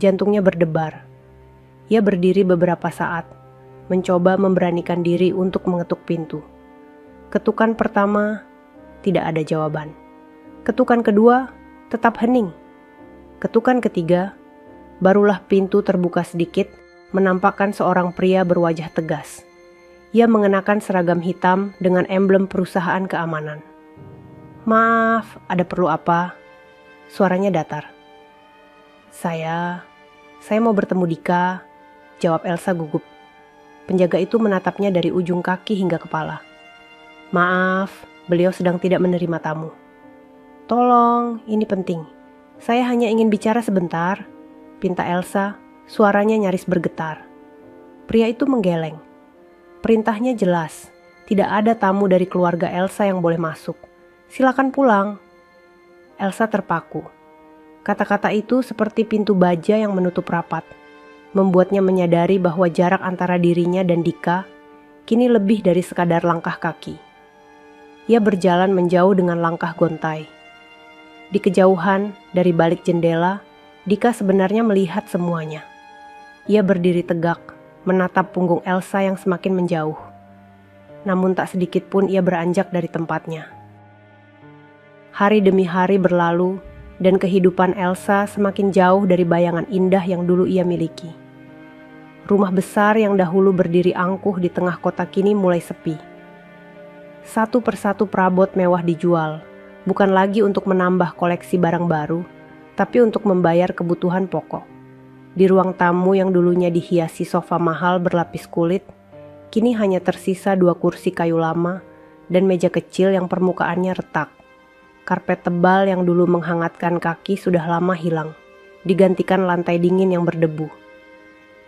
[SPEAKER 2] Jantungnya berdebar. Ia berdiri beberapa saat, mencoba memberanikan diri untuk mengetuk pintu. Ketukan pertama, tidak ada jawaban. Ketukan kedua, tetap hening. Ketukan ketiga, barulah pintu terbuka sedikit, menampakkan seorang pria berwajah tegas. Ia mengenakan seragam hitam dengan emblem perusahaan keamanan. "Maaf, ada perlu apa?" Suaranya datar. Saya mau bertemu Dika," jawab Elsa gugup. Penjaga itu menatapnya dari ujung kaki hingga kepala. "Maaf, beliau sedang tidak menerima tamu." "Tolong, ini penting. Saya hanya ingin bicara sebentar," pinta Elsa, suaranya nyaris bergetar. Pria itu menggeleng. Perintahnya jelas, tidak ada tamu dari keluarga Elsa yang boleh masuk. "Silakan pulang." Elsa terpaku. Kata-kata itu seperti pintu baja yang menutup rapat, membuatnya menyadari bahwa jarak antara dirinya dan Dika kini lebih dari sekadar langkah kaki. Ia berjalan menjauh dengan langkah gontai. Di kejauhan, dari balik jendela, Dika sebenarnya melihat semuanya. Ia berdiri tegak, menatap punggung Elsa yang semakin menjauh. Namun tak sedikit pun ia beranjak dari tempatnya. Hari demi hari berlalu, dan kehidupan Elsa semakin jauh dari bayangan indah yang dulu ia miliki. Rumah besar yang dahulu berdiri angkuh di tengah kota kini mulai sepi. Satu persatu perabot mewah dijual, bukan lagi untuk menambah koleksi barang baru, tapi untuk membayar kebutuhan pokok. Di ruang tamu yang dulunya dihiasi sofa mahal berlapis kulit, kini hanya tersisa 2 kursi kayu lama dan meja kecil yang permukaannya retak. Karpet tebal yang dulu menghangatkan kaki sudah lama hilang, digantikan lantai dingin yang berdebu.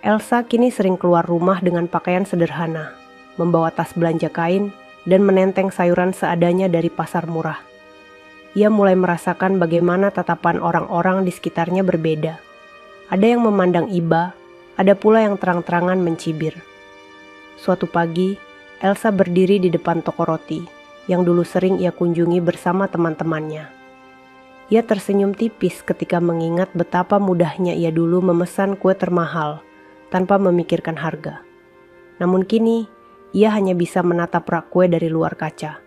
[SPEAKER 2] Elsa kini sering keluar rumah dengan pakaian sederhana, membawa tas belanja kain, dan menenteng sayuran seadanya dari pasar murah. Ia mulai merasakan bagaimana tatapan orang-orang di sekitarnya berbeda. Ada yang memandang iba, ada pula yang terang-terangan mencibir. Suatu pagi, Elsa berdiri di depan toko roti yang dulu sering ia kunjungi bersama teman-temannya. Ia tersenyum tipis ketika mengingat betapa mudahnya ia dulu memesan kue termahal tanpa memikirkan harga. Namun kini, ia hanya bisa menatap rak kue dari luar kaca,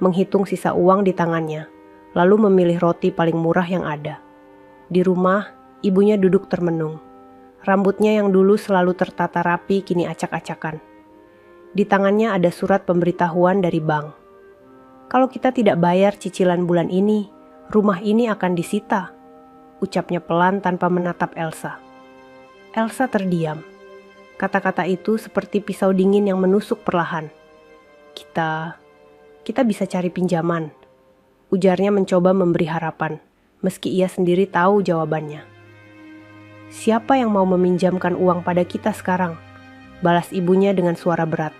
[SPEAKER 2] menghitung sisa uang di tangannya, lalu memilih roti paling murah yang ada. Di rumah, ibunya duduk termenung. Rambutnya yang dulu selalu tertata rapi kini acak-acakan. Di tangannya ada surat pemberitahuan dari bank. "Kalau kita tidak bayar cicilan bulan ini, rumah ini akan disita," ucapnya pelan tanpa menatap Elsa. Elsa terdiam. Kata-kata itu seperti pisau dingin yang menusuk perlahan. Kita bisa cari pinjaman," ujarnya mencoba memberi harapan, meski ia sendiri tahu jawabannya. "Siapa yang mau meminjamkan uang pada kita sekarang?" balas ibunya dengan suara berat.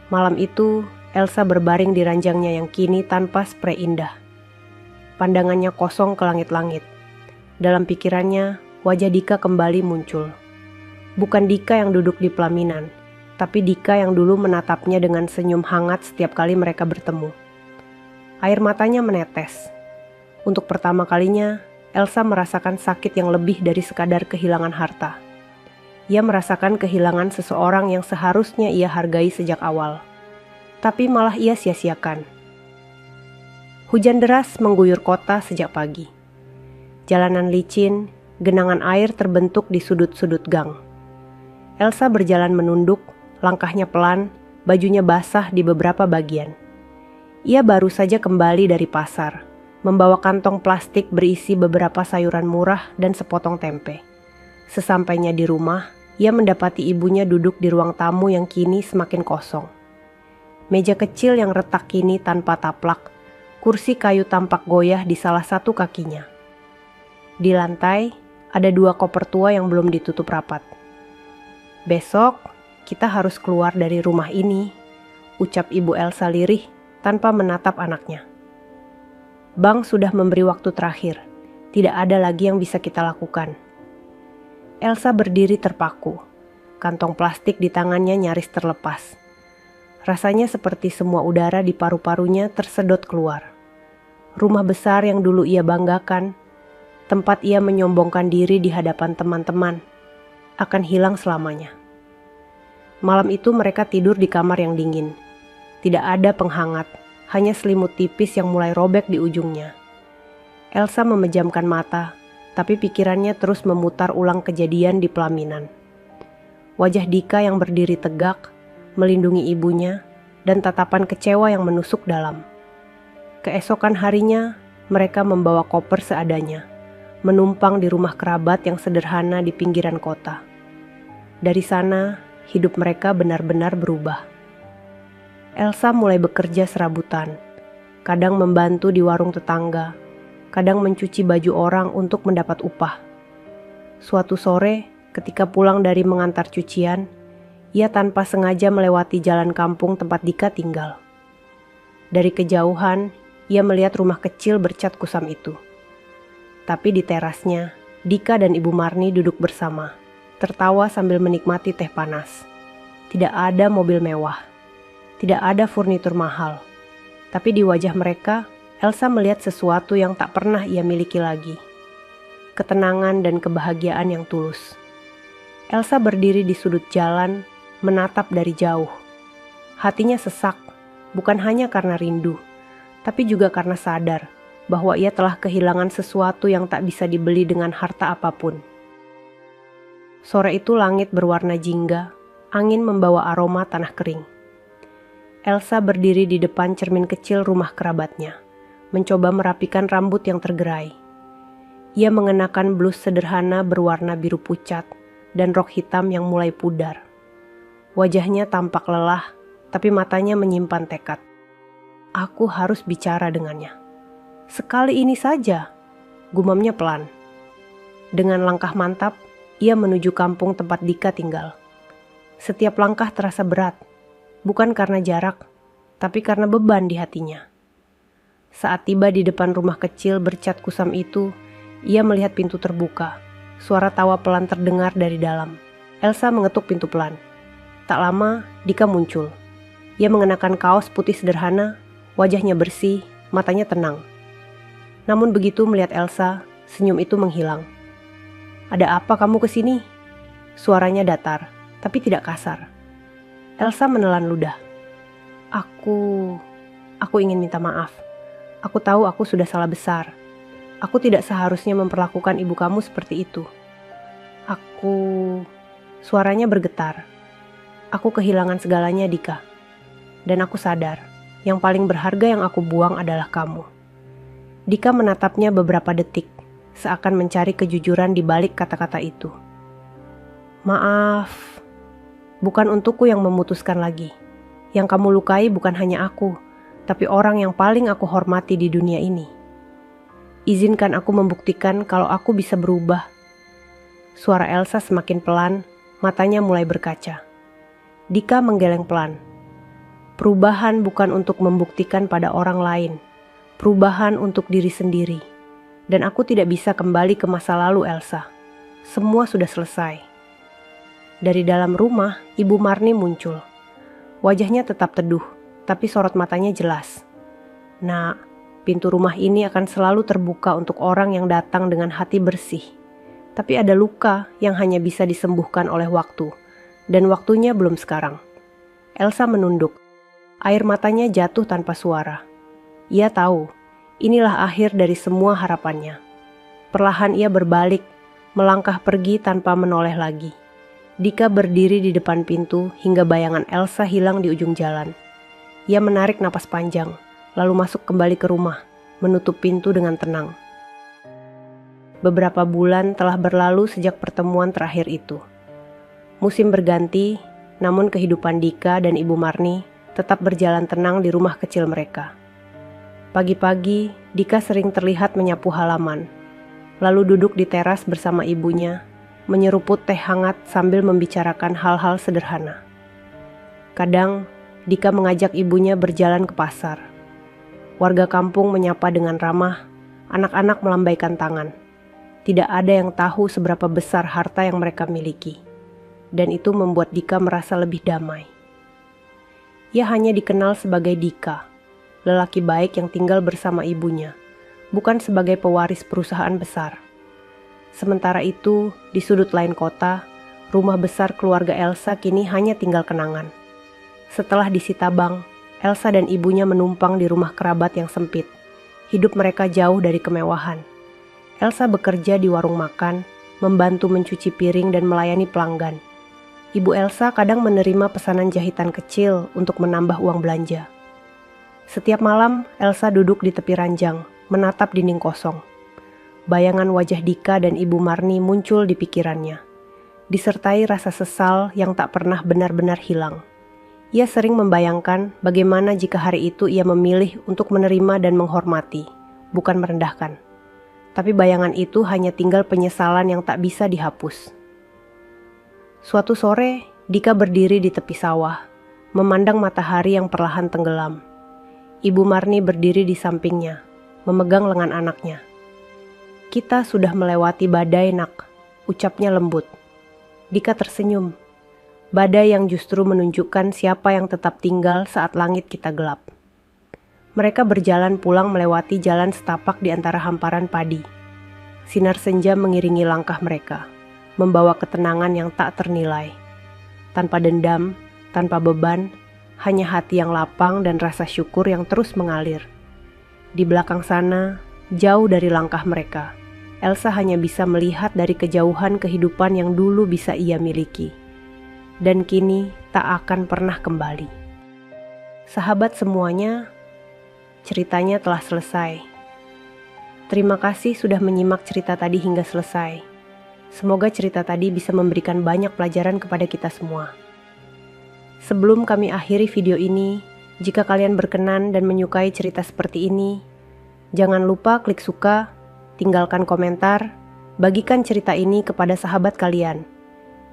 [SPEAKER 2] Malam itu, Elsa berbaring di ranjangnya yang kini tanpa sprei indah. Pandangannya kosong ke langit-langit. Dalam pikirannya, wajah Dika kembali muncul. Bukan Dika yang duduk di pelaminan, tapi Dika yang dulu menatapnya dengan senyum hangat setiap kali mereka bertemu. Air matanya menetes. Untuk pertama kalinya, Elsa merasakan sakit yang lebih dari sekadar kehilangan harta. Ia merasakan kehilangan seseorang yang seharusnya ia hargai sejak awal. Tapi malah ia sia-siakan. Hujan deras mengguyur kota sejak pagi. Jalanan licin, genangan air terbentuk di sudut-sudut gang. Elsa berjalan menunduk, langkahnya pelan, bajunya basah di beberapa bagian. Ia baru saja kembali dari pasar, membawa kantong plastik berisi beberapa sayuran murah dan sepotong tempe. Sesampainya di rumah, ia mendapati ibunya duduk di ruang tamu yang kini semakin kosong. Meja kecil yang retak kini tanpa taplak, kursi kayu tampak goyah di salah satu kakinya. Di lantai, ada 2 koper tua yang belum ditutup rapat. "Besok, kita harus keluar dari rumah ini," ucap Ibu Elsa lirih tanpa menatap anaknya. "Bang sudah memberi waktu terakhir, tidak ada lagi yang bisa kita lakukan." Elsa berdiri terpaku, kantong plastik di tangannya nyaris terlepas. Rasanya seperti semua udara di paru-parunya tersedot keluar. Rumah besar yang dulu ia banggakan, tempat ia menyombongkan diri di hadapan teman-teman, akan hilang selamanya. Malam itu mereka tidur di kamar yang dingin. Tidak ada penghangat, hanya selimut tipis yang mulai robek di ujungnya. Elsa memejamkan mata, tapi pikirannya terus memutar ulang kejadian di pelaminan. Wajah Dika yang berdiri tegak, melindungi ibunya, dan tatapan kecewa yang menusuk dalam. Keesokan harinya, mereka membawa koper seadanya, menumpang di rumah kerabat yang sederhana di pinggiran kota. Dari sana, hidup mereka benar-benar berubah. Elsa mulai bekerja serabutan, kadang membantu di warung tetangga, kadang mencuci baju orang untuk mendapat upah. Suatu sore, ketika pulang dari mengantar cucian, ia tanpa sengaja melewati jalan kampung tempat Dika tinggal. Dari kejauhan, ia melihat rumah kecil bercat kusam itu. Tapi di terasnya, Dika dan Ibu Marni duduk bersama, tertawa sambil menikmati teh panas. Tidak ada mobil mewah, tidak ada furnitur mahal. Tapi di wajah mereka, Elsa melihat sesuatu yang tak pernah ia miliki lagi. Ketenangan dan kebahagiaan yang tulus. Elsa berdiri di sudut jalan, menatap dari jauh. Hatinya sesak, bukan hanya karena rindu, tapi juga karena sadar bahwa ia telah kehilangan sesuatu yang tak bisa dibeli dengan harta apapun. Sore itu langit berwarna jingga, angin membawa aroma tanah kering. Elsa berdiri di depan cermin kecil rumah kerabatnya, mencoba merapikan rambut yang tergerai. Ia mengenakan blus sederhana berwarna biru pucat dan rok hitam yang mulai pudar. Wajahnya tampak lelah, tapi matanya menyimpan tekad. Aku harus bicara dengannya. Sekali ini saja, gumamnya pelan. Dengan langkah mantap, ia menuju kampung tempat Dika tinggal. Setiap langkah terasa berat, bukan karena jarak, tapi karena beban di hatinya. Saat tiba di depan rumah kecil bercat kusam itu, ia melihat pintu terbuka. Suara tawa pelan terdengar dari dalam. Elsa mengetuk pintu pelan. Tak lama, Dika muncul. Ia mengenakan kaos putih sederhana, wajahnya bersih, matanya tenang. Namun begitu melihat Elsa, senyum itu menghilang. "Ada apa kamu kesini?" Suaranya datar, tapi tidak kasar. Elsa menelan ludah. Aku ingin minta maaf. Aku tahu aku sudah salah besar. Aku tidak seharusnya memperlakukan ibu kamu seperti itu. Suaranya bergetar. Aku kehilangan segalanya, Dika. Dan aku sadar, yang paling berharga yang aku buang adalah kamu. Dika menatapnya beberapa detik, seakan mencari kejujuran di balik kata-kata itu. Maaf, bukan untukku yang memutuskan lagi. Yang kamu lukai bukan hanya aku, tapi orang yang paling aku hormati di dunia ini. Izinkan aku membuktikan kalau aku bisa berubah. Suara Elsa semakin pelan, matanya mulai berkaca. Dika menggeleng pelan. Perubahan bukan untuk membuktikan pada orang lain, perubahan untuk diri sendiri. Dan aku tidak bisa kembali ke masa lalu, Elsa. Semua sudah selesai. Dari dalam rumah, Ibu Marni muncul. Wajahnya tetap teduh, tapi sorot matanya jelas. Nak, pintu rumah ini akan selalu terbuka untuk orang yang datang dengan hati bersih. Tapi ada luka yang hanya bisa disembuhkan oleh waktu, dan waktunya belum sekarang. Elsa menunduk. Air matanya jatuh tanpa suara. Ia tahu, inilah akhir dari semua harapannya. Perlahan ia berbalik, melangkah pergi tanpa menoleh lagi. Dika berdiri di depan pintu hingga bayangan Elsa hilang di ujung jalan. Ia menarik napas panjang, lalu masuk kembali ke rumah, menutup pintu dengan tenang. Beberapa bulan telah berlalu sejak pertemuan terakhir itu. Musim berganti, namun kehidupan Dika dan Ibu Marni tetap berjalan tenang di rumah kecil mereka. Pagi-pagi, Dika sering terlihat menyapu halaman, lalu duduk di teras bersama ibunya, menyeruput teh hangat sambil membicarakan hal-hal sederhana. Kadang, Dika mengajak ibunya berjalan ke pasar. Warga kampung menyapa dengan ramah, anak-anak melambaikan tangan. Tidak ada yang tahu seberapa besar harta yang mereka miliki, dan itu membuat Dika merasa lebih damai. Ia hanya dikenal sebagai Dika, lelaki baik yang tinggal bersama ibunya, bukan sebagai pewaris perusahaan besar. Sementara itu, di sudut lain kota, rumah besar keluarga Elsa kini hanya tinggal kenangan. Setelah disita bank, Elsa dan ibunya menumpang di rumah kerabat yang sempit. Hidup mereka jauh dari kemewahan. Elsa bekerja di warung makan, membantu mencuci piring dan melayani pelanggan. Ibu Elsa kadang menerima pesanan jahitan kecil untuk menambah uang belanja. Setiap malam, Elsa duduk di tepi ranjang, menatap dinding kosong. Bayangan wajah Dika dan Ibu Marni muncul di pikirannya, disertai rasa sesal yang tak pernah benar-benar hilang. Ia sering membayangkan bagaimana jika hari itu ia memilih untuk menerima dan menghormati, bukan merendahkan. Tapi bayangan itu hanya tinggal penyesalan yang tak bisa dihapus. Suatu sore, Dika berdiri di tepi sawah, memandang matahari yang perlahan tenggelam. Ibu Marni berdiri di sampingnya, memegang lengan anaknya. "Kita sudah melewati badai, Nak," ucapnya lembut. Dika tersenyum. Badai yang justru menunjukkan siapa yang tetap tinggal saat langit kita gelap. Mereka berjalan pulang melewati jalan setapak di antara hamparan padi. Sinar senja mengiringi langkah mereka, membawa ketenangan yang tak ternilai. Tanpa dendam, tanpa beban, hanya hati yang lapang dan rasa syukur yang terus mengalir. Di belakang sana, jauh dari langkah mereka, Elsa hanya bisa melihat dari kejauhan kehidupan yang dulu bisa ia miliki. Dan kini tak akan pernah kembali. Sahabat semuanya, ceritanya telah selesai. Terima kasih sudah menyimak cerita tadi hingga selesai. Semoga cerita tadi bisa memberikan banyak pelajaran kepada kita semua. Sebelum kami akhiri video ini, jika kalian berkenan dan menyukai cerita seperti ini, jangan lupa klik suka, tinggalkan komentar, bagikan cerita ini kepada sahabat kalian,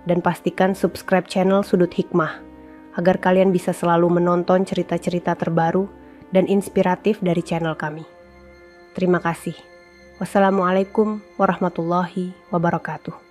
[SPEAKER 2] dan pastikan subscribe channel Sudut Hikmah, agar kalian bisa selalu menonton cerita-cerita terbaru dan inspiratif dari channel kami. Terima kasih. Wassalamualaikum warahmatullahi wabarakatuh.